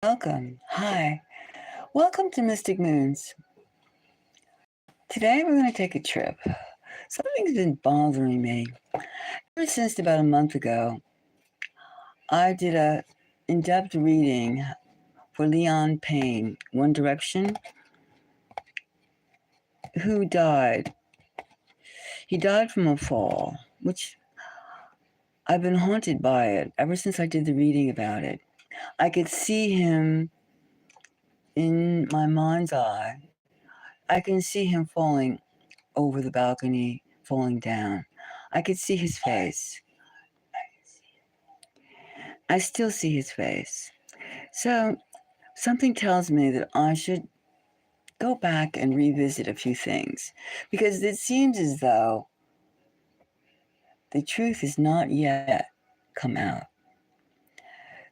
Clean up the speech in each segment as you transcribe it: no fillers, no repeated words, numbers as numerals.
Welcome. Hi. Welcome to Mystic Moons. Today we're going to take a trip. Something's been bothering me. Ever since about a month ago, I did a in-depth reading for Payne, One Direction, who died. He died from a fall, which I've been haunted by it ever since I did the reading about it. I could see him in my mind's eye. I can see him falling over the balcony, falling down. I could see his face. I still see his face. So something tells me that I should go back and revisit a few things, because it seems as though the truth has not yet come out.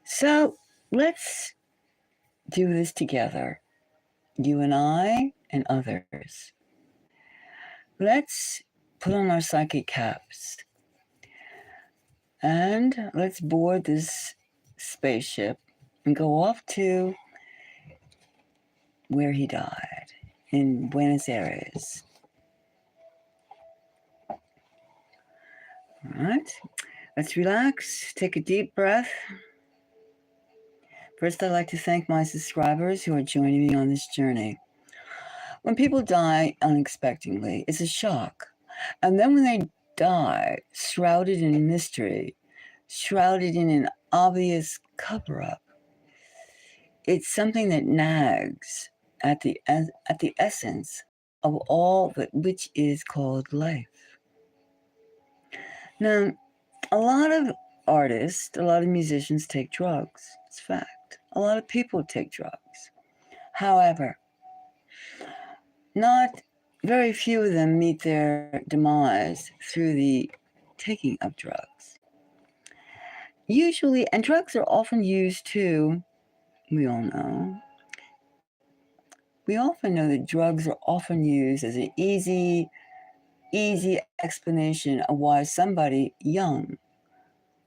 So let's do this together, you and I and others. Let's put on our psychic caps and let's board this spaceship and go off to where he died, in Buenos Aires. All right, let's relax, take a deep breath. First, I'd like to thank my subscribers who are joining me on this journey. When people die unexpectedly, it's a shock. And then when they die, shrouded in mystery, shrouded in an obvious cover-up, it's something that nags at the essence of all that which is called life. Now, a lot of artists, a lot of musicians take drugs. It's a fact. A lot of people take drugs. However, not very few of them meet their demise through the taking of drugs. Usually, and drugs are often used too, we all know. We often know that drugs are often used as an easy explanation of why somebody young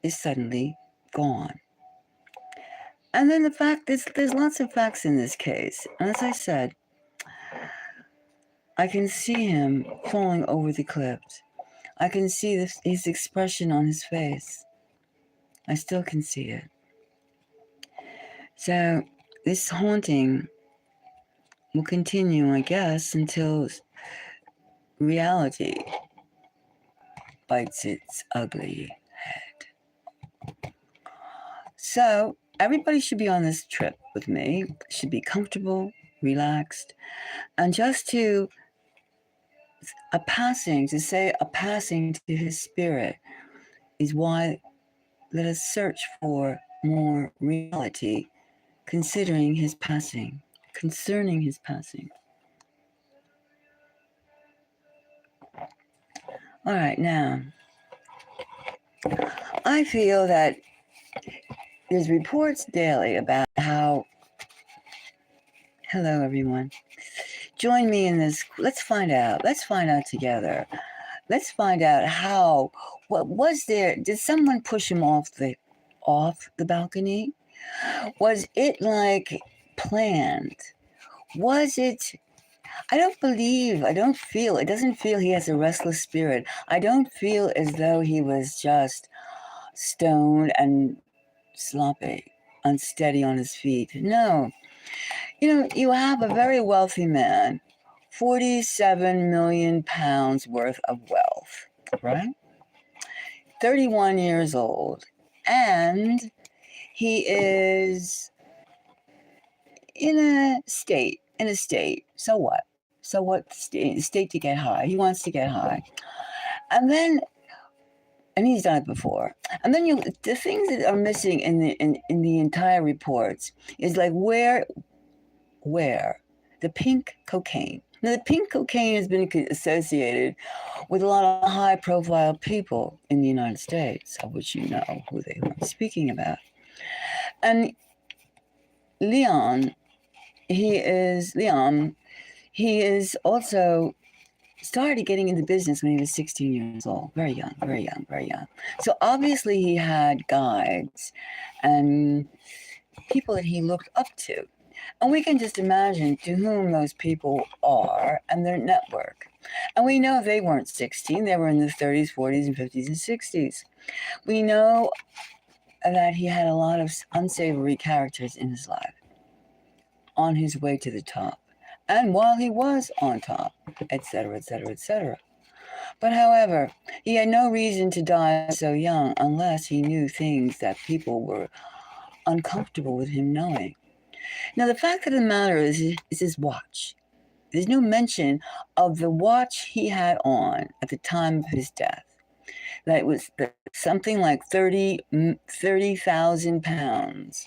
is suddenly gone. And then the fact is, there's lots of facts in this case. And as I said, I can see him falling over the cliff. I can see his expression on his face. I still can see it. So this haunting will continue, I guess, until reality bites its ugly head. So everybody should be on this trip with me, should be comfortable, relaxed, and just to say a passing to his spirit is why let us search for more reality concerning his passing. All right, now, I feel that there's reports daily about how, hello everyone, join me in this, let's find out together. Let's find out how, what was there, did someone push him off the balcony? Was it like planned? Was it, it doesn't feel he has a restless spirit. I don't feel as though he was just stoned and sloppy, unsteady on his feet. No. You have a very wealthy man, 47 million pounds worth of wealth, right? 31 years old. And he is in a state. So what? State to get high. He wants to get high. And he's done it before. And then the things that are missing in the entire reports is like where the pink cocaine. Now, the pink cocaine has been associated with a lot of high-profile people in the United States, of which you know who they were speaking about. And Leon, he is also started getting into business when he was 16 years old. Very young. So obviously he had guides and people that he looked up to. And we can just imagine to whom those people are and their network. And we know they weren't 16, they were in the 30s, 40s, and 50s and 60s. We know that he had a lot of unsavory characters in his life on his way to the top. And while he was on top, etc., etc., etc. But however, he had no reason to die so young unless he knew things that people were uncomfortable with him knowing. Now, the fact of the matter is his watch. There's no mention of the watch he had on at the time of his death. That it was something like 30,000 pounds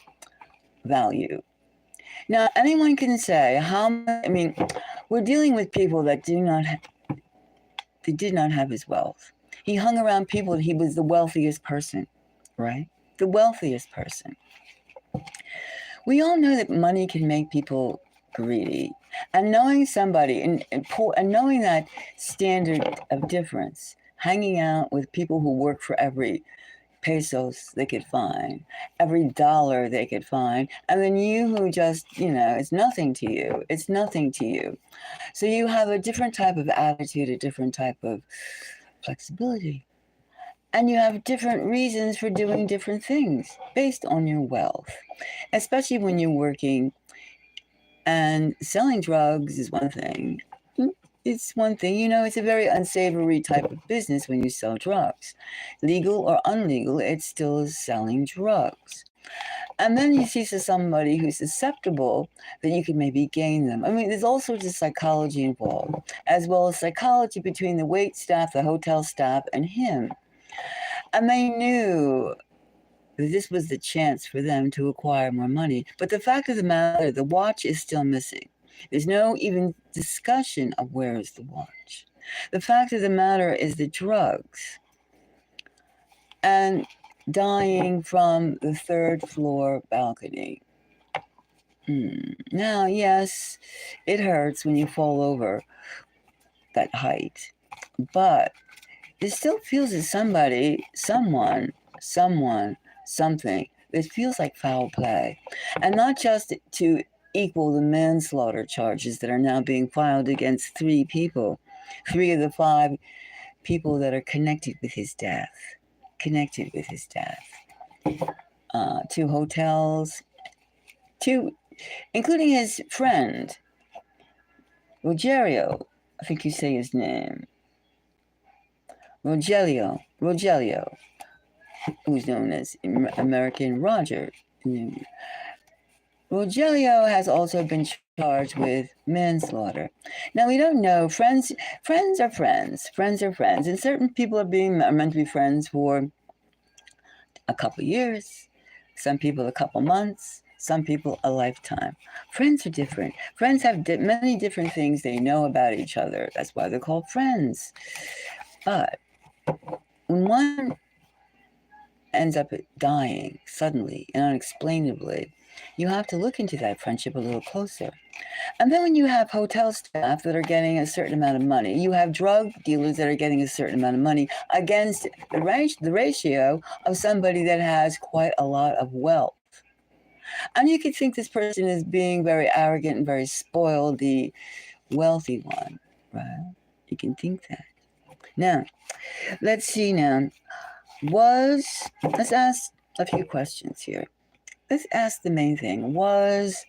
value. Now, anyone can say how much, I mean, we're dealing with people that did not have his wealth. He hung around people, he was the wealthiest person, right? The wealthiest person. We all know that money can make people greedy. And knowing somebody and knowing that standard of difference, hanging out with people who work for every pesos they could find, every dollar they could find, and then you who just, it's nothing to you. It's nothing to you. So you have a different type of attitude, a different type of flexibility. And you have different reasons for doing different things based on your wealth, especially when you're working and selling drugs is one thing. It's one thing, it's a very unsavory type of business when you sell drugs. Legal or unlegal, it's still selling drugs. And then you see somebody who's susceptible that you can maybe gain them. I mean, there's all sorts of psychology involved, as well as psychology between the wait staff, the hotel staff, and him. And they knew that this was the chance for them to acquire more money. But the fact of the matter, the watch is still missing. There's no even discussion of where is the watch. The fact of the matter is the drugs and dying from the third floor balcony. Now, yes, it hurts when you fall over that height, but it still feels as something, it feels like foul play. And not just to equal the manslaughter charges that are now being filed against 3 people, 3 of the 5 people that are connected with his death. 2 hotels, including his friend, Rogerio, I think you say his name. Rogelio, who's known as American Roger. Rogelio has also been charged with manslaughter. Now, we don't know. Friends are friends. And certain people are meant to be friends for a couple years. Some people a couple months. Some people a lifetime. Friends are different. Friends have many different things they know about each other. That's why they're called friends. But when one ends up dying suddenly and unexplainably, you have to look into that friendship a little closer. And then when you have hotel staff that are getting a certain amount of money, you have drug dealers that are getting a certain amount of money against the ratio of somebody that has quite a lot of wealth. And you could think this person is being very arrogant and very spoiled, the wealthy one, right? You can think that. Now, let's see now. Let's ask a few questions here. Let's ask the main thing. Was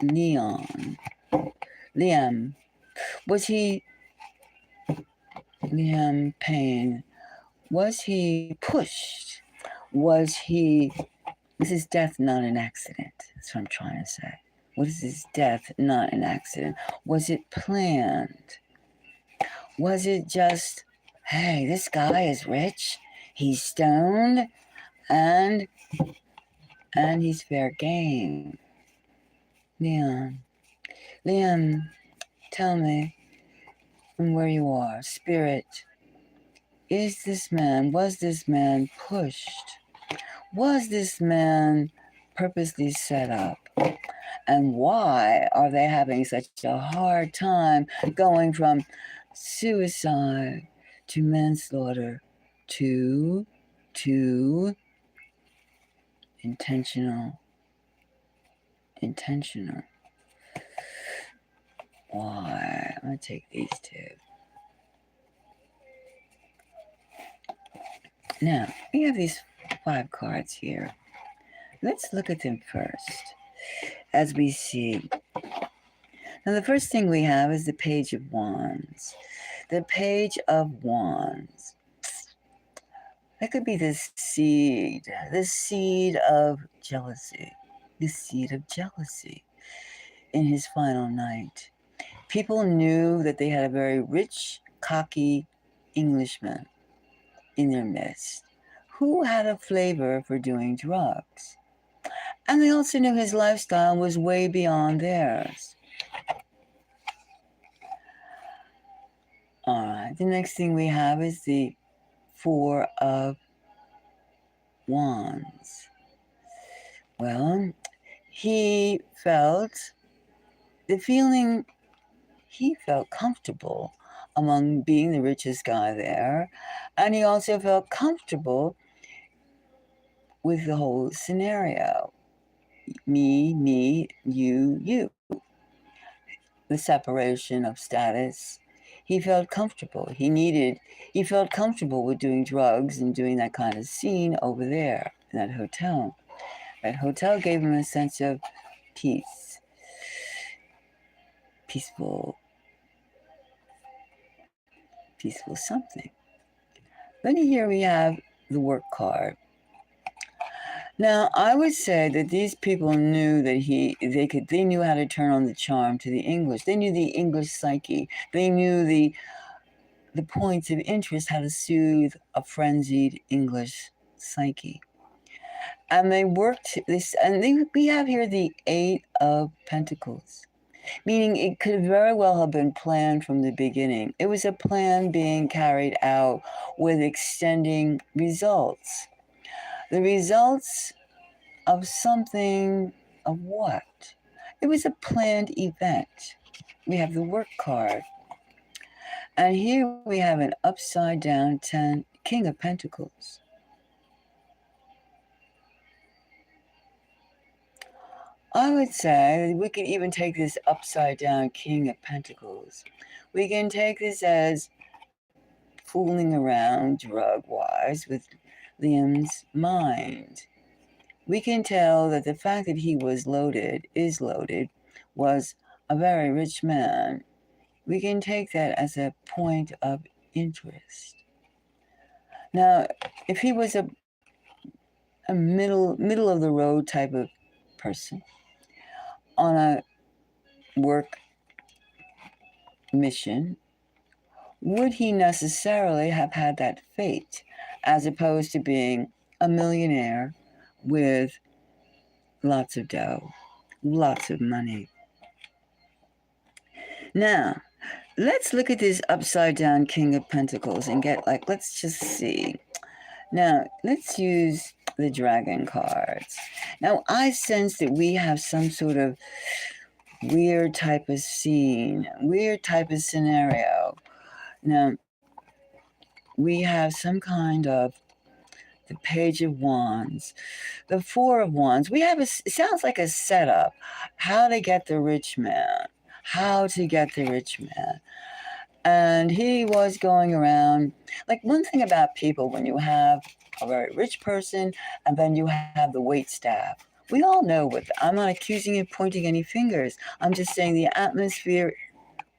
Liam, Liam Payne, was he pushed? Was his death not an accident? That's what I'm trying to say. Was his death not an accident? Was it planned? Was it just, hey, this guy is rich, he's stoned, and he's fair game? Liam, tell me from where you are, spirit, was this man pushed? Was this man purposely set up? And why are they having such a hard time going from suicide to manslaughter to intentional. Why? I'm going to take these two. Now, we have these 5 cards here. Let's look at them first, as we see. Now, the first thing we have is the Page of Wands. The Page of Wands. That could be the seed of jealousy, the seed of jealousy in his final night. People knew that they had a very rich, cocky Englishman in their midst who had a flavor for doing drugs. And they also knew his lifestyle was way beyond theirs. All right, the next thing we have is the 4 of Wands. Well, he felt comfortable among being the richest guy there, and he also felt comfortable with the whole scenario. Me, you. The separation of status. He felt comfortable. He felt comfortable with doing drugs and doing that kind of scene over there in that hotel. That hotel gave him a sense of peace. Peaceful something. Then here we have the Work card. Now, I would say that these people knew that they knew how to turn on the charm to the English. They knew the English psyche. They knew the points of interest, how to soothe a frenzied English psyche. And they worked this, and we have here the 8 of Pentacles, meaning it could very well have been planned from the beginning. It was a plan being carried out with extending results. The results of something, of what? It was a planned event. We have the Work card. And here we have an upside down King of Pentacles. I would say we could even take this upside down King of Pentacles. We can take this as fooling around drug-wise with Liam's mind. We can tell that the fact that he is loaded, was a very rich man. We can take that as a point of interest. Now, if he was a middle of the road type of person on a work mission, would he necessarily have had that fate as opposed to being a millionaire with lots of dough, lots of money? Now, let's look at this upside down King of Pentacles and let's just see. Now, let's use the Dragon cards. Now, I sense that we have some sort of weird type of scene, weird type of scenario. Now, we have some kind of the Page of Wands, the 4 of Wands. We have it sounds like a setup, how to get the rich man. And he was going around, like one thing about people, when you have a very rich person and then you have the wait staff, we all know I'm not accusing you of pointing any fingers. I'm just saying the atmosphere.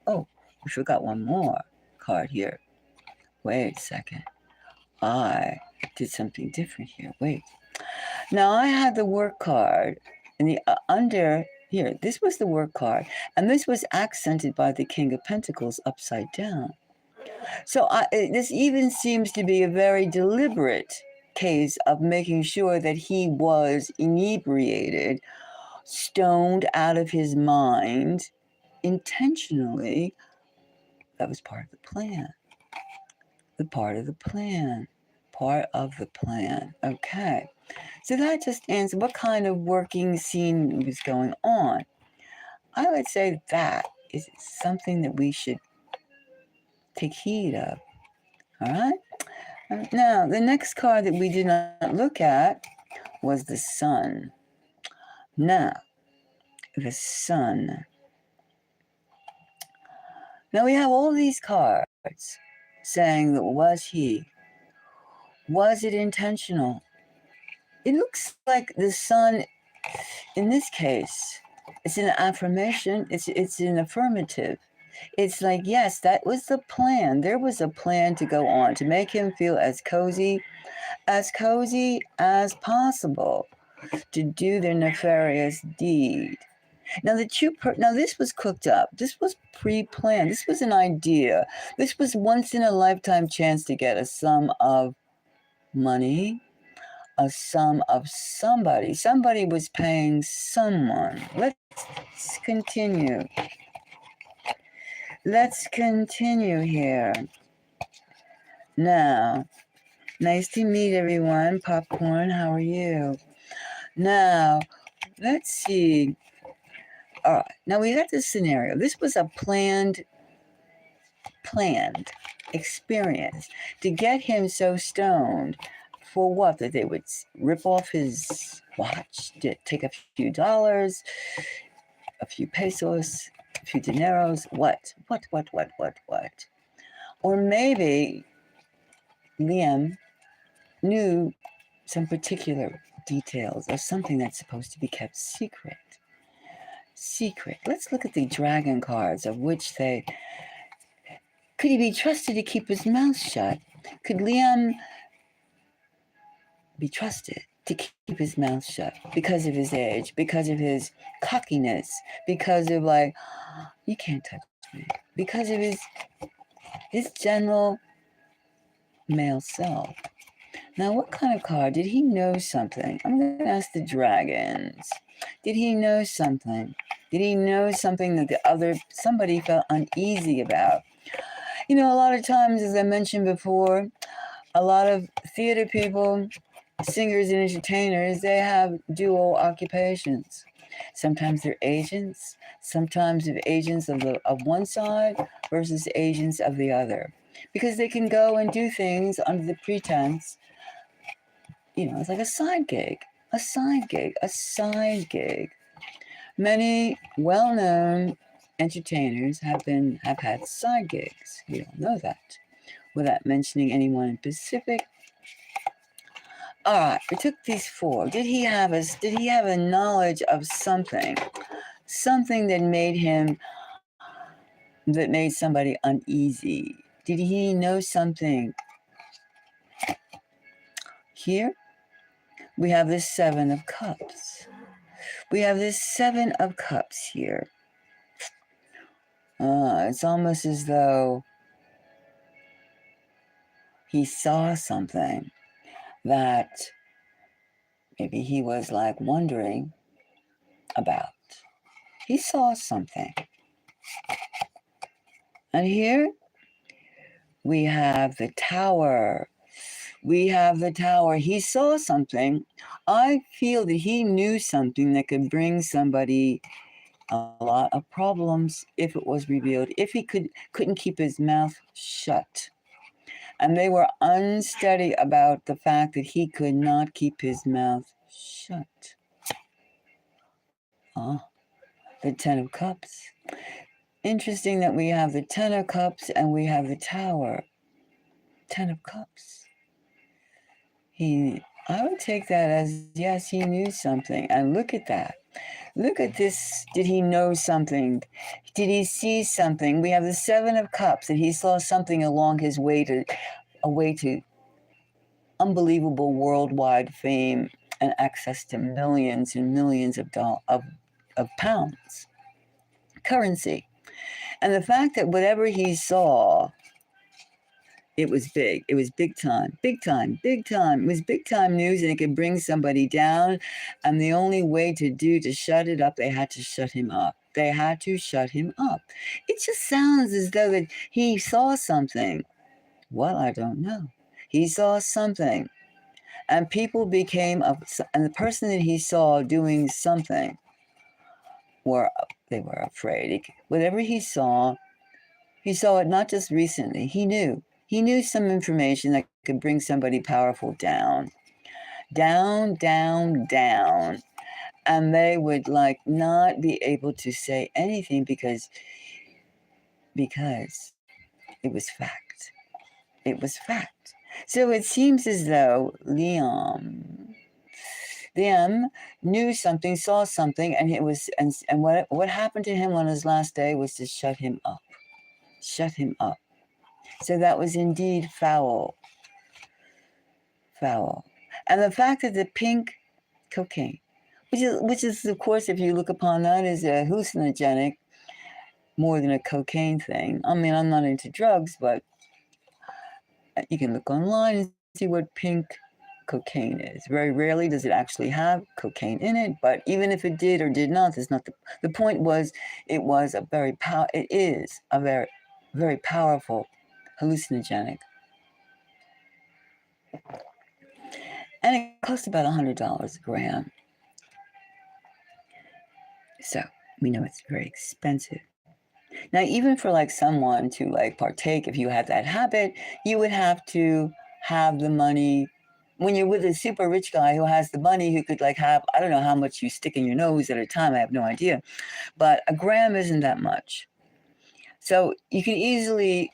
Oh, we forgot one more card here. Wait a second. I did something different here. Wait. Now I had the Work card in the under here. This was the Work card, and this was accented by the King of Pentacles upside down. So this even seems to be a very deliberate case of making sure that he was inebriated, stoned out of his mind, intentionally. That was part of the plan. Okay. So that just answers what kind of working scene was going on. I would say that is something that we should take heed of. All right? Now, the next card that we did not look at was the sun. Now, the sun. Now we have all these cards saying that was he? Was it intentional? It looks like the sun, in this case, it's an affirmation, it's an affirmative. It's like, yes, that was the plan. There was a plan to go on, to make him feel as cozy as possible, to do their nefarious deed. Now now this was cooked up. This was pre-planned. This was an idea. This was once in a lifetime chance to get a sum of money, a sum of somebody. Somebody was paying someone. Let's continue. Let's continue here. Now, nice to meet everyone. Popcorn, how are you? Now, let's see. All right, now we got this scenario. This was a planned experience to get him so stoned. For what? That they would rip off his watch, take a few dollars, a few pesos, a few dineros. What? Or maybe Liam knew some particular details of something that's supposed to be kept secret. Let's look at the dragon cards, of which they... Could he be trusted to keep his mouth shut? Could Liam be trusted to keep his mouth shut because of his age, because of his cockiness, because of like, you can't touch me, because of his general male self? Now, what kind of card? Did he know something? I'm going to ask the dragons. Did he know something? Did he know something that somebody felt uneasy about? You know, a lot of times, as I mentioned before, a lot of theater people, singers and entertainers, they have dual occupations. Sometimes they're agents. Sometimes they're agents of one side versus agents of the other. Because they can go and do things under the pretense, you know, it's like a side gig. Many well-known entertainers have had side gigs. You don't know that, without mentioning anyone in specific. All right, we took these four. Did he have a knowledge of something that made somebody uneasy? Did he know something? Here we have this Seven of Cups. Here. It's almost as though he saw something that maybe he was like wondering about. He saw something. And here we have the Tower. He saw something. I feel that he knew something that could bring somebody a lot of problems if it was revealed, if he couldn't keep his mouth shut. And they were unsteady about the fact that he could not keep his mouth shut. The Ten of Cups. Interesting that we have the Ten of Cups and we have the Tower. Ten of Cups. I would take that as, yes, he knew something. And look at that. Look at this. Did he know something? Did he see something? We have the Seven of Cups, that he saw something along his way to unbelievable worldwide fame and access to millions and millions of pounds, currency. And the fact that whatever he saw, it was big. It was big time. It was big time news, and it could bring somebody down. And the only way to shut it up, they had to shut him up. It just sounds as though that he saw something. Well, I don't know. He saw something. And people and the person that he saw doing something, they were afraid. Whatever he saw it not just recently. He knew some information that could bring somebody powerful down. down, down, down. And they would like not be able to say anything because it was fact. It was fact. So it seems as though Liam knew something, saw something, and it was and what happened to him on his last day was to shut him up. Shut him up. So that was indeed foul. Foul. And the fact that the pink cocaine, which is of course, if you look upon that as a hallucinogenic more than a cocaine thing. I mean, I'm not into drugs, but you can look online and see what pink cocaine is. Very rarely does it actually have cocaine in it, but even if it did or did not, that's not the point. Was it was a very it is a very, very powerful hallucinogenic, and it costs about $100 a gram. So we know it's very expensive. Now, even for like someone to like partake, if you had that habit, you would have to have the money. When you're with a super rich guy who has the money, who could like have, I don't know how much you stick in your nose at a time, I have no idea, but a gram isn't that much. So you can easily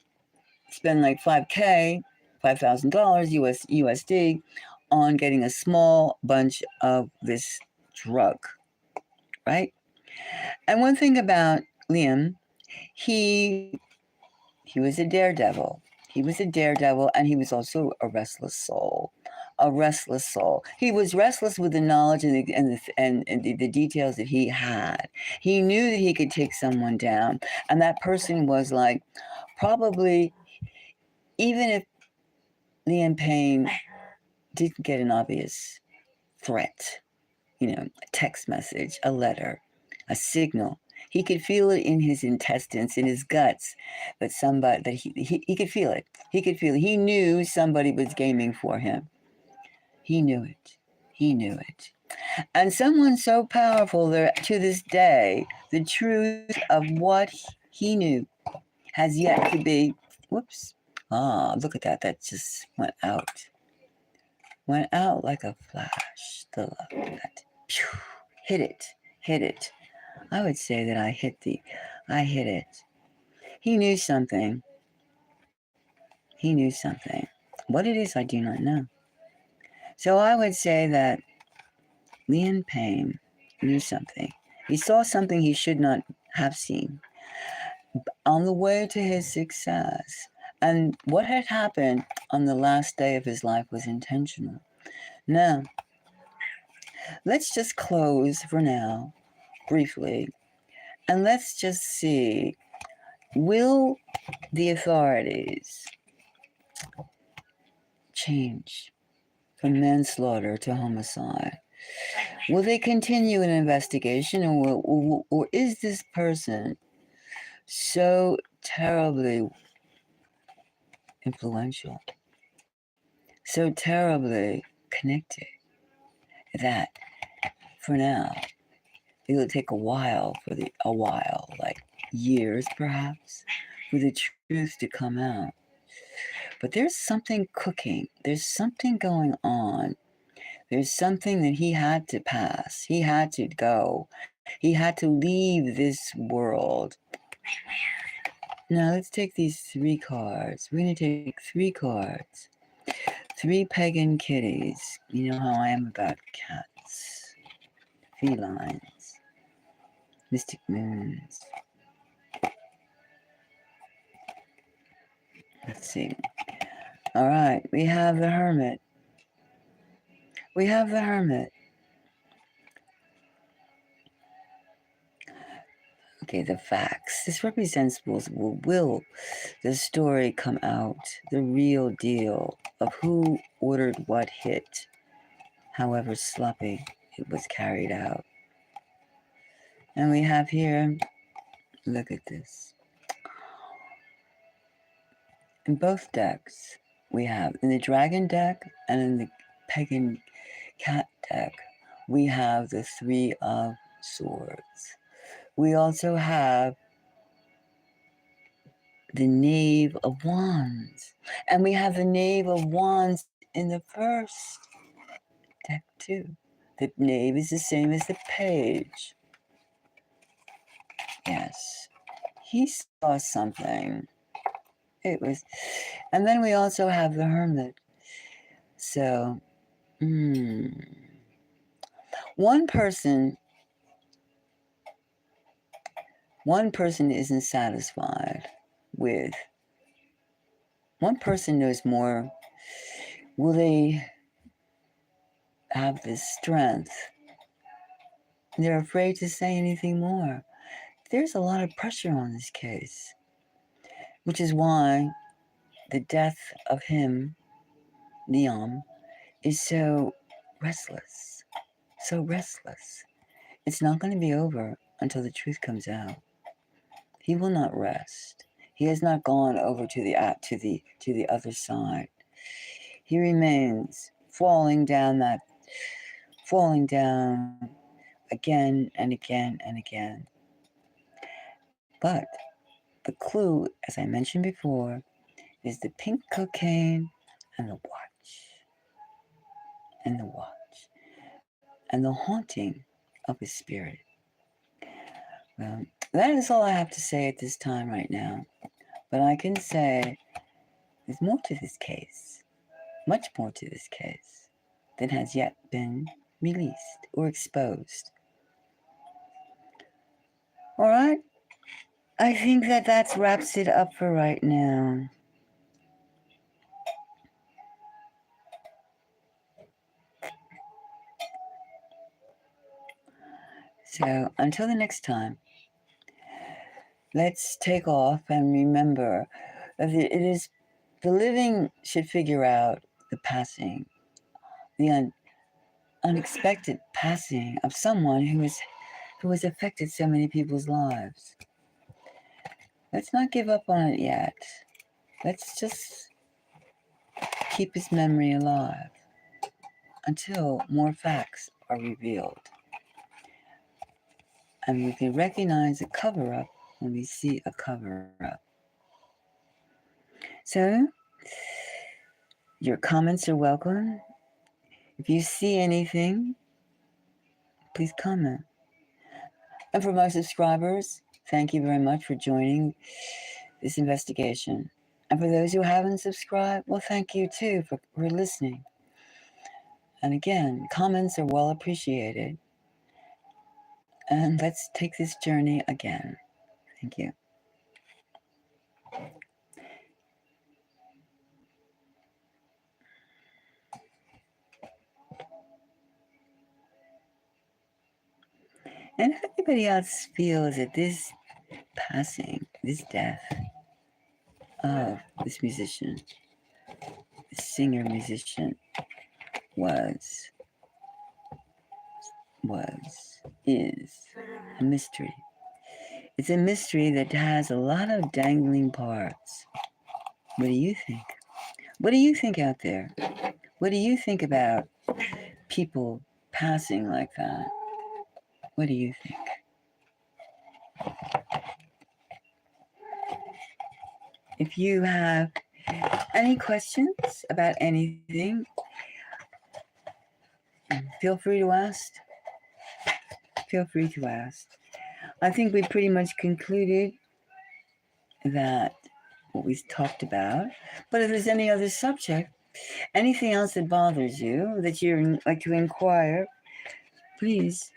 spend like $5,000 USD on getting a small bunch of this drug, right? And one thing about Liam, he was a daredevil. He was a daredevil, and he was also a restless soul. A restless soul. He was restless with the knowledge and the details that he had. He knew that he could take someone down, and that person was like, probably, even if Liam Payne didn't get an obvious threat, a text message, a letter, a signal. He could feel it in his intestines, in his guts, that he could feel it. He could feel it. He knew somebody was gaming for him. He knew it. He knew it. And someone so powerful that to this day, the truth of what he knew has yet to be, whoops. Ah, look at that. That just went out. Went out like a flash. The love of that. Pew, hit it. I would say that I hit it. He knew something. He knew something. What it is, I do not know. So I would say that Liam Payne knew something. He saw something he should not have seen on the way to his success. And what had happened on the last day of his life was intentional. Now, let's just close for now, briefly, and let's just see, will the authorities change from manslaughter to homicide? Will they continue an investigation, or is this person so terribly influential, so terribly connected, that for now it'll take a while, like years perhaps, for the truth to come out? But there's something cooking. There's something going on. There's something that he had to pass. He had to go. He had to leave this world. Now let's take these 3 cards. We're going to take 3 cards. 3 pagan kitties. You know how I am about cats. Felines. Mystic moons. Let's see. All right, we have the Hermit. Okay, the facts. This represents will the story come out, the real deal of who ordered what hit, however sloppy it was carried out. And we have here, look at this. In both decks, we have, in the Dragon deck and in the Pagan Cat deck, we have the 3 of Swords. We also have the Knave of Wands. And we have the Knave of Wands in the first deck too. The knave is the same as the page. Yes. He saw something. It was, and then we also have the hermit. So, one person isn't satisfied with. One person knows more. Will they have the strength? They're afraid to say anything more. There's a lot of pressure on this case, which is why the death of him, Liam, is so restless. So restless. It's not going to be over until the truth comes out. He will not rest. He has not gone over to the other side. He remains falling down again and again and again. But the clue, as I mentioned before, is the pink cocaine and the watch. And the watch. And the haunting of his spirit. Well, that is all I have to say at this time right now. But I can say there's more to this case, much more to this case, than has yet been released or exposed. All right? I think that wraps it up for right now. So until the next time, let's take off and remember that it is the living should figure out the passing, the unexpected passing of someone who has affected so many people's lives. Let's not give up on it yet. Let's just keep his memory alive until more facts are revealed. And we can recognize a cover-up when we see a cover-up. So, your comments are welcome. If you see anything, please comment. And for my subscribers, thank you very much for joining this investigation. And for those who haven't subscribed, well, thank you too for listening. And again, comments are well appreciated. And let's take this journey again. Thank you. And if anybody else feels that this passing, this death of this musician, this singer-musician, is a mystery. It's a mystery that has a lot of dangling parts. What do you think? What do you think out there? What do you think about people passing like that? What do you think? If you have any questions about anything, feel free to ask. Feel free to ask. I think we pretty much concluded that what we talked about. But if there's any other subject, anything else that bothers you, that you'd like to inquire, please.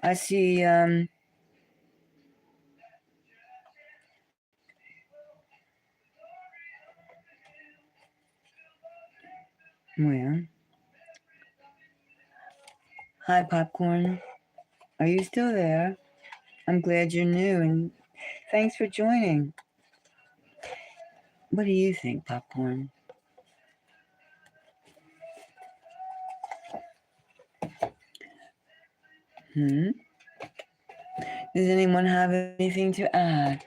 I see, well, hi, Popcorn. Are you still there? I'm glad you're new, and thanks for joining. What do you think, Popcorn? Does anyone have anything to add?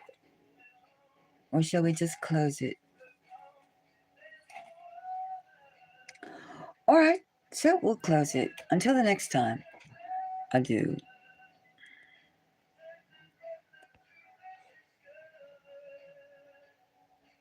Or shall we just close it? All right, so we'll close it. Until the next time, adieu.